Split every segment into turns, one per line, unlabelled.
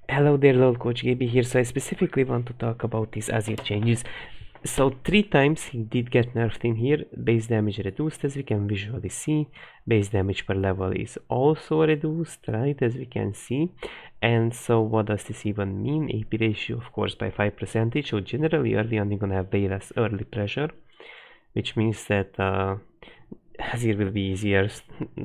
Hello there, lol, Coach Gaby here. So I specifically want to talk about these Azir changes. So 3 times he did get nerfed in here. Base damage reduced, as we can visually see. Base damage per level is also reduced, right, as we can see. And so what does this even mean? AP ratio, of course, by 5%. So generally early on you're gonna have way less early pressure, which means that Azir will be easier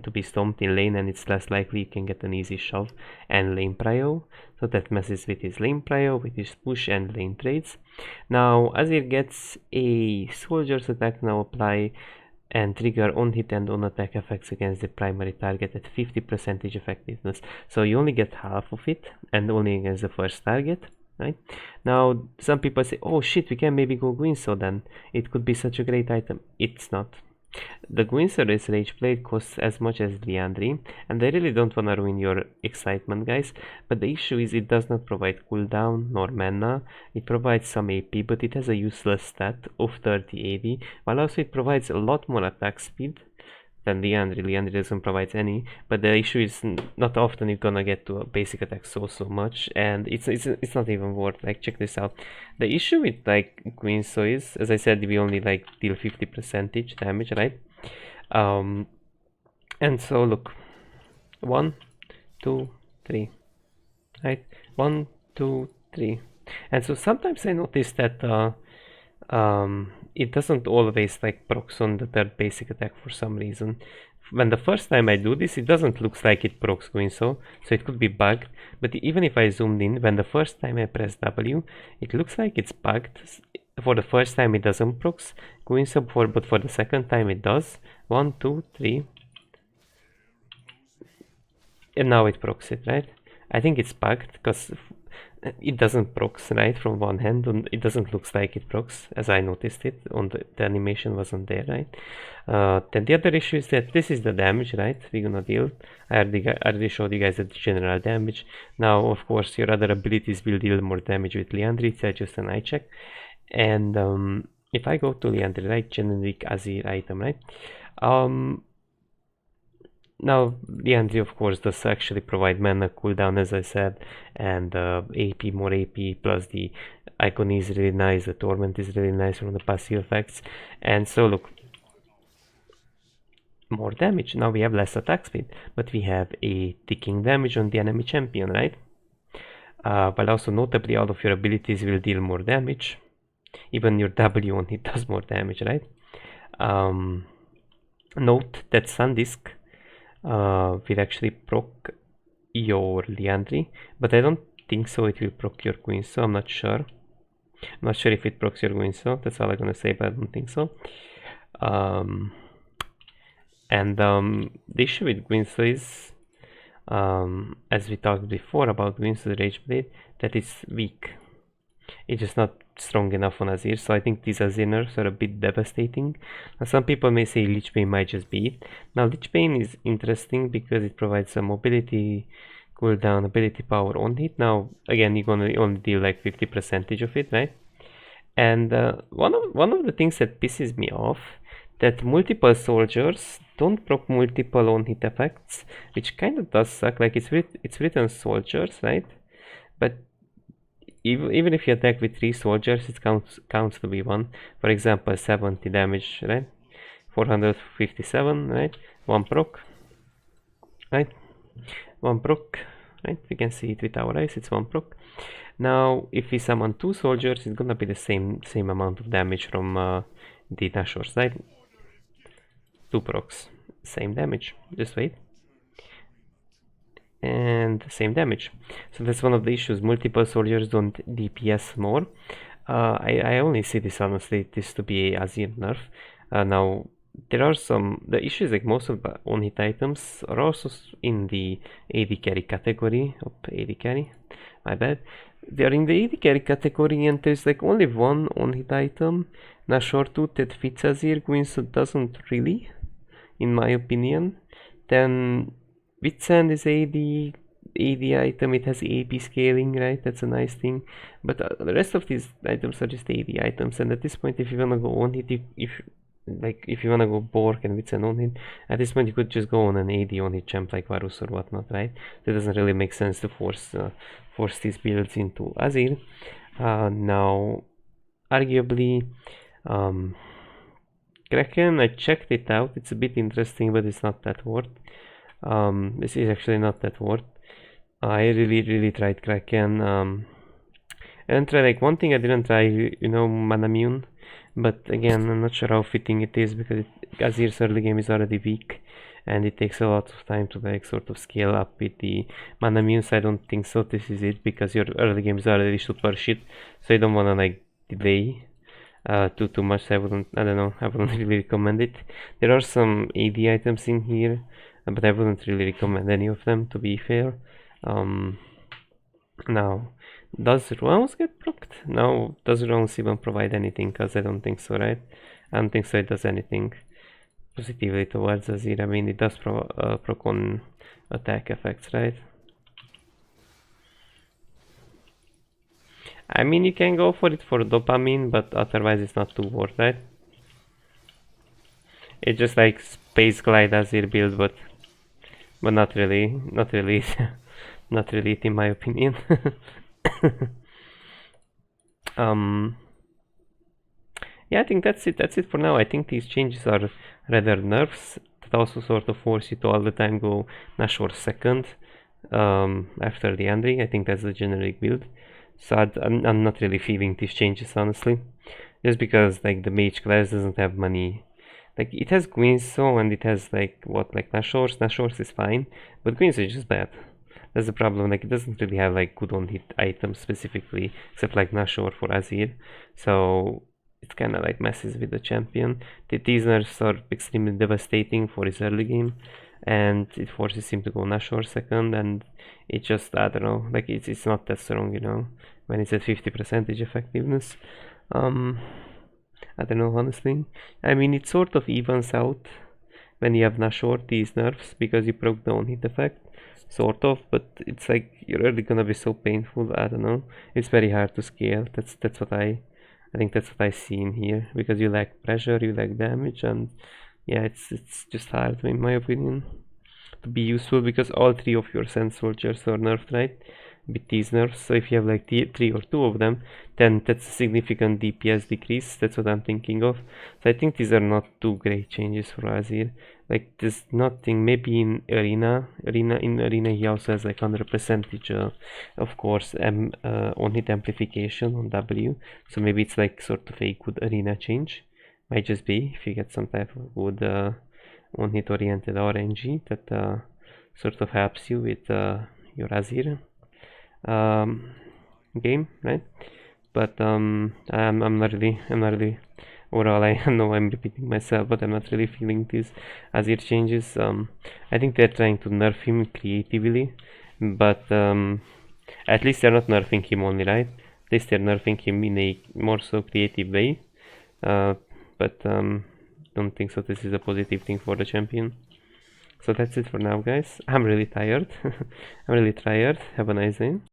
to be stomped in lane, and it's less likely you can get an easy shove and lane prio. So that messes with his lane prio, with his push and lane trades. Now Azir gets a soldier's attack now apply and trigger on hit and on attack effects against the primary target at 50% effectiveness. So you only get half of it and only against the first target. Right now, some people say, oh shit, we can maybe go Guinso then. It could be such a great item. It's not. The Guinso's Rage Blade costs as much as Liandry, and I really don't wanna ruin your excitement, guys, but the issue is it does not provide cooldown nor mana. It provides some AP, but it has a useless stat of 30 AD, while also it provides a lot more attack speed than Liandry. Liandry doesn't provide any, but the issue is not often you're gonna get to a basic attack so much, and it's not even worth. Like, check this out. The issue with like Guinso is, as I said, we only like deal 50% damage, right? And so look, 1 2 3, right? 1 2 3, and so sometimes I notice that it doesn't always like procs on the third basic attack for some reason. When the first time I do this, it doesn't look like it procs Guinso, so it could be bugged. But even if I zoomed in, when the first time I press W, it looks like it's bugged. For the first time it doesn't procs Guinso, but for the second time it does. 1 2 3, and now it procs it, right? I think it's bugged because it doesn't procs, right, from one hand, and it doesn't look like it procs as I noticed it on the animation wasn't there, right? Then the other issue is that this is the damage, right, we're gonna deal. I already showed you guys the general damage. Now of course your other abilities will deal more damage with Liandry. It's just an eye check. And if I go to Liandry, right, generic Azir item, right, now Liandry of course does actually provide mana cooldown, as I said, and AP, more AP, plus the icon is really nice, the torment is really nice from the passive effects. And so look, more damage. Now we have less attack speed, but we have a ticking damage on the enemy champion, right? But also notably all of your abilities will deal more damage. Even your W on it does more damage, right? Note that Sandisk will actually proc your Liandry, but I don't think so it will proc your Guinso. I'm not sure. I'm not sure if it procs your Guinso. That's all I'm gonna say, but I don't think so. The issue with Guinso is, as we talked before about Guinso's Rage Blade, that it's weak. It's just not strong enough on Azir, so I think these Azir nerfs are a bit devastating. Now, some people may say Lich Bane might just be it. Now Lich Bane is interesting because it provides some mobility cooldown, ability power on it. Now again, you're gonna only deal like 50% of it, right? And one of the things that pisses me off, that multiple soldiers don't proc multiple on hit effects, which kind of does suck. Like it's written soldiers, right? But even if you attack with 3 soldiers, it counts to be 1. For example, 70 damage, right? 457, right? 1 proc, right? 1 proc, right? We can see it with our eyes. It's 1 proc. Now, if we summon 2 soldiers, it's gonna be the same amount of damage from the Nashor's side. 2 procs, same damage. Just wait. And same damage. So that's one of the issues. Multiple soldiers don't DPS more. I only see this, honestly, this to be a Azir nerf. Now there are the issues, like most of the on hit items are also in the AD carry category. AD carry, my bad. They are in the AD carry category, and there's like only one on hit item, Nashor Tooth, that fits Azir. Guinso doesn't really, in my opinion. Then Witsand is AD item, it has AP scaling, right? That's a nice thing. But the rest of these items are just AD items, and at this point, if you wanna go on hit, if like if you wanna go Bork and with an on-hit, at this point you could just go on an AD on-hit champ like Varus or whatnot, right? So it doesn't really make sense to force these builds into Azir. Now, arguably, Kraken, I checked it out. It's a bit interesting, but it's not that worth. This is actually not that worth. I really tried Kraken. I didn't try, like, one thing I didn't try, you know, Manamune. But again, I'm not sure how fitting it is because Azir's early game is already weak. And it takes a lot of time to like sort of scale up with the Manamune. So I don't think so. This is it because your early game is already super shit. So you don't wanna like delay too much. I don't know, I wouldn't really recommend it. There are some AD items in here, but I wouldn't really recommend any of them, to be fair. Now, does Ruans get procced? No, does Ruans even provide anything? Because I don't think so, right? I don't think so it does anything positively towards Azir. I mean, it does proc on attack effects, right? I mean, you can go for it for dopamine, but otherwise it's not too worth, right? It's just like Space Glide Azir build, but not really, not really, not really in my opinion. Yeah, I think that's it for now. I think these changes are rather nerfs that also sort of force you to all the time go Nashor second after the ending. I think that's the generic build. So I'm not really feeling these changes, honestly. Just because like the mage class doesn't have money. Like it has Guinso and it has like what, like Nashors. Nashors is fine, but Guinso is just bad. That's the problem. Like it doesn't really have like good on hit items specifically, except like Nashor for Azir. So it kind of like messes with the champion. These nerfs are extremely devastating for his early game, and it forces him to go Nashor second, and it just, I don't know, like it's not that strong, you know, when it's at 50% effectiveness. I don't know, honestly. I mean, it sort of evens out when you have Nashor these nerfs because you broke the on hit effect, sort of, but it's like you're really gonna be so painful. I don't know. It's very hard to scale. That's what I think that's what I see in here, because you lack pressure, you lack damage, and yeah, it's just hard in my opinion to be useful because all three of your Sand Soldiers are nerfed, right? With these nerfs. So if you have like three or two of them, then that's a significant DPS decrease. That's what I'm thinking of. So I think these are not two great changes for Azir. Like there's nothing. Maybe in arena he also has like 100% of course on hit amplification on W. So maybe it's like sort of a good arena change. Might just be if you get some type of good on hit oriented RNG that sort of helps you with your Azir game, right? But I'm not really overall. I know I'm repeating myself, but I'm not really feeling these Azir changes. I think they're trying to nerf him creatively, but at least they're not nerfing him only, right? At least they're nerfing him in a more so creative way. But don't think so this is a positive thing for the champion. So that's it for now, guys. I'm really tired. I'm really tired. Have a nice day.